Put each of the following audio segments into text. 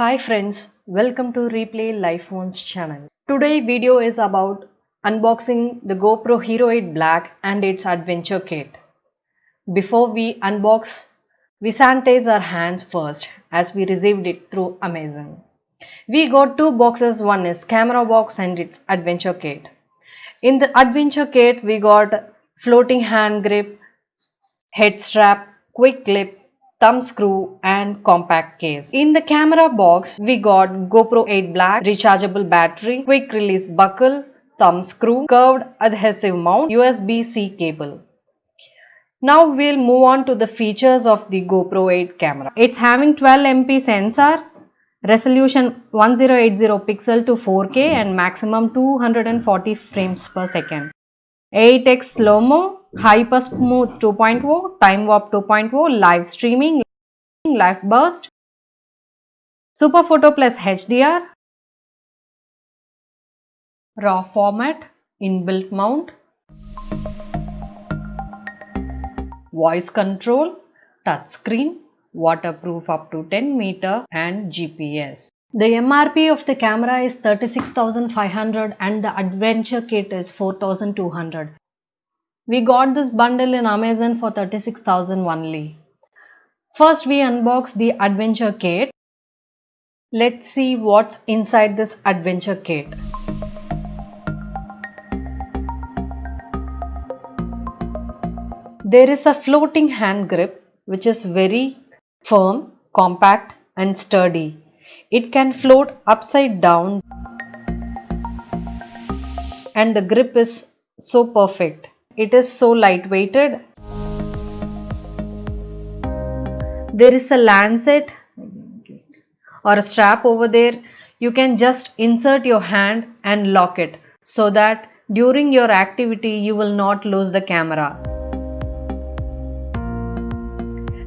Hi friends, welcome to Replay Life One's channel. Today video is about unboxing the GoPro Hero 8 Black and its adventure kit. Before we unbox, we sanitize our hands first as we received it through Amazon. We got two boxes, one is camera box and its adventure kit. In the adventure kit we got floating hand grip, head strap, quick clip, thumb screw and compact case. In the camera box, we got GoPro 8 Black, rechargeable battery, quick release buckle, thumb screw, curved adhesive mount, USB-C cable. Now we'll move on to the features of the GoPro 8 camera. It's having 12 MP sensor, resolution 1080 pixel to 4K and maximum 240 frames per second. 8x slow-mo, hyper smooth 2.0, time warp 2.0, live streaming, live burst, super photo plus HDR, raw format, inbuilt mount, voice control, touchscreen, waterproof up to 10 meter and GPS. The MRP of the camera is 36,500 and the adventure kit is 4,200. We got this bundle in Amazon for 36,000 only. First we unbox the adventure kit. Let's see what's inside this adventure kit. There is a floating hand grip which is very firm, compact and sturdy. It can float upside down and the grip is so perfect. It is so lightweighted. There is a lancet or a strap over there. You can just insert your hand and lock it so that during your activity you will not lose the camera.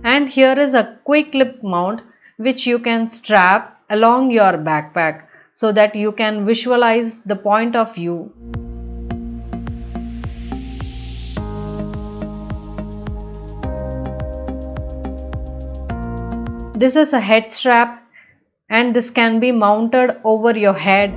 And here is a quick clip mount which you can strap along your backpack so that you can visualize the point of view. This is a head strap and this can be mounted over your head.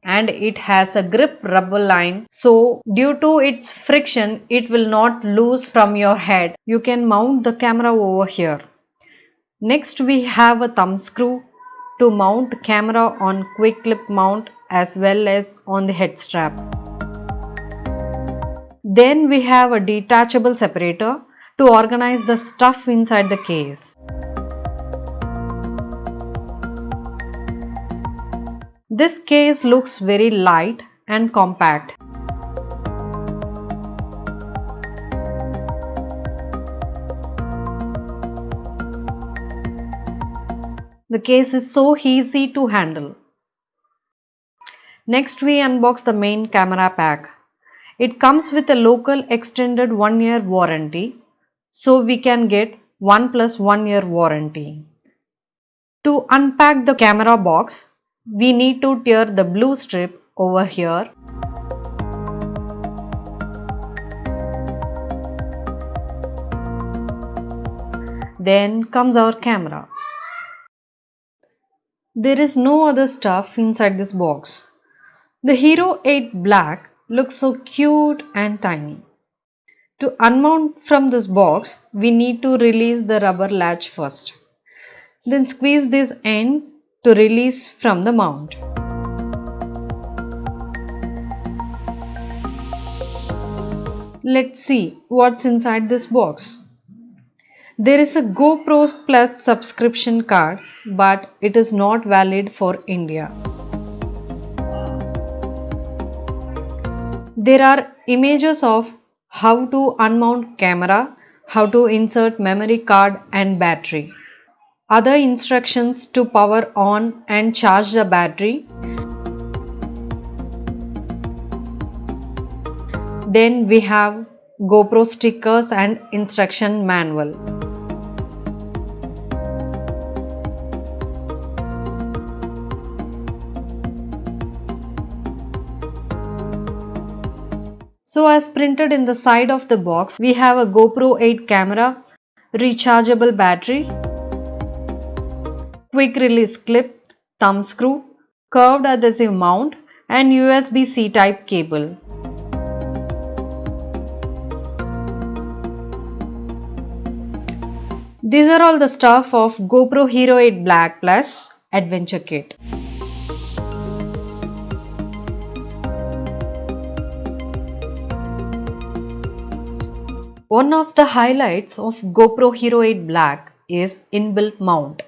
And it has a grip rubber line, so due to its friction it will not loose from your head. You can mount the camera over here. Next we have a thumb screw to mount camera on quick clip mount as well as on the head strap. Then we have a detachable separator to organize the stuff inside the case. This case looks very light and compact. The case is so easy to handle. Next we unbox the main camera pack. It comes with a local extended 1-year warranty, so we can get 1 plus 1 year warranty. To unpack the camera box, we need to tear the blue strip over here. Then comes our camera. There is no other stuff inside this box. The Hero 8 Black looks so cute and tiny. To unmount from this box, we need to release the rubber latch first. Then squeeze this end to release from the mount. Let's see what's inside this box. There is a GoPro Plus subscription card, but it is not valid for India. There are images of how to unmount camera, how to insert memory card and battery. Other instructions to power on and charge the battery. Then we have GoPro stickers and instruction manual. So as printed in the side of the box, we have a GoPro 8 camera rechargeable battery, quick release clip, thumb screw, curved adhesive mount and USB-C type cable. These are all the stuff of GoPro Hero 8 Black Plus Adventure Kit. One of the highlights of GoPro Hero 8 Black is inbuilt mount,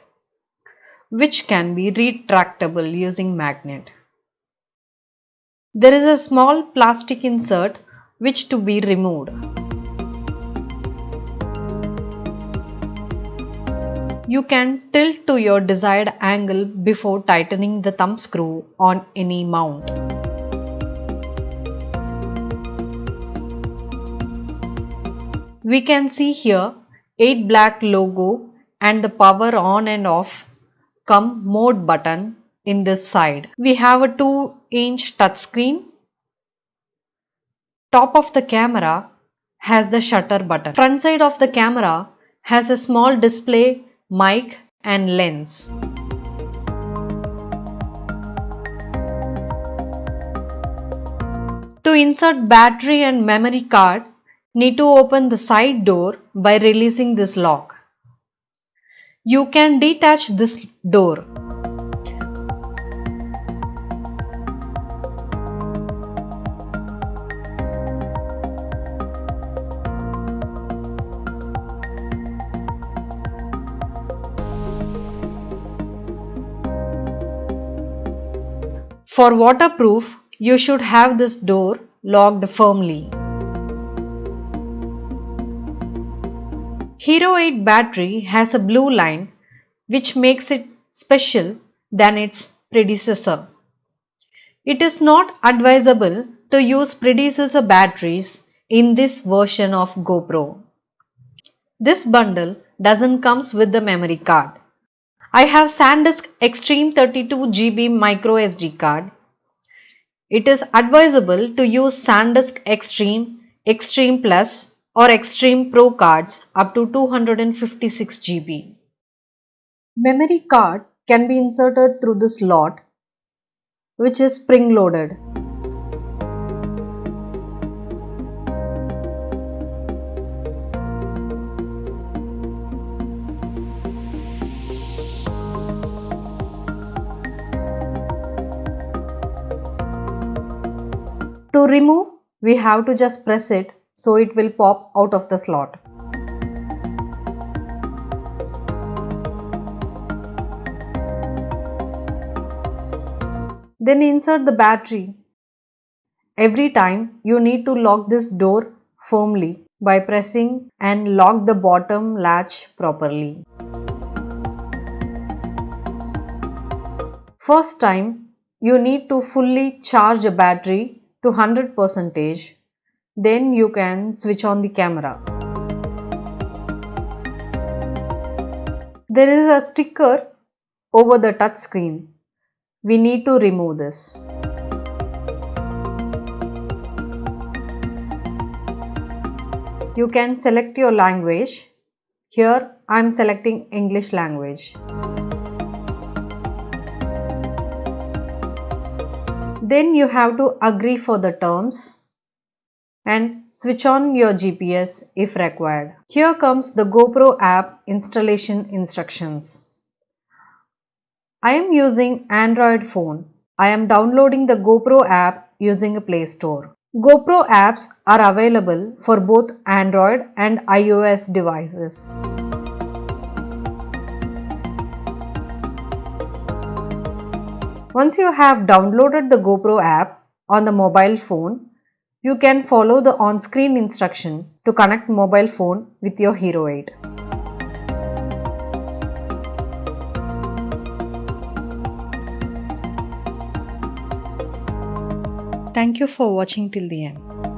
which can be retractable using magnet. There is a small plastic insert which to be removed. You can tilt to your desired angle before tightening the thumb screw on any mount. We can see here 8 Black logo and the power on and off come mode button in this side. We have a 2-inch touchscreen. Top of the camera has the shutter button. Front side of the camera has a small display, mic and lens. To insert battery and memory card, need to open the side door by releasing this lock. You can detach this door. For waterproof, you should have this door locked firmly. Hero 8 battery has a blue line which makes it special than its predecessor. It is not advisable to use predecessor batteries in this version of GoPro. This bundle doesn't comes with the memory card. I have SanDisk Extreme 32GB micro SD card. It is advisable to use SanDisk Extreme, Extreme Plus or Extreme Pro cards up to 256 GB. Memory card can be inserted through this slot, which is spring loaded. To remove, we have to just press it so it will pop out of the slot. Then insert the battery. Every time you need to lock this door firmly by pressing and lock the bottom latch properly. First time you need to fully charge a battery to 100%, then you can switch on the camera. There is a sticker over the touch screen. We need to remove this. You can select your language. Here I am selecting English language. Then you have to agree for the terms and switch on your GPS if required. Here comes the GoPro app installation instructions. I am using Android phone. I am downloading the GoPro app using a Play Store. GoPro apps are available for both Android and iOS devices. Once you have downloaded the GoPro app on the mobile phone, you can follow the on-screen instruction to connect mobile phone with your Hero 8. Thank you for watching till the end.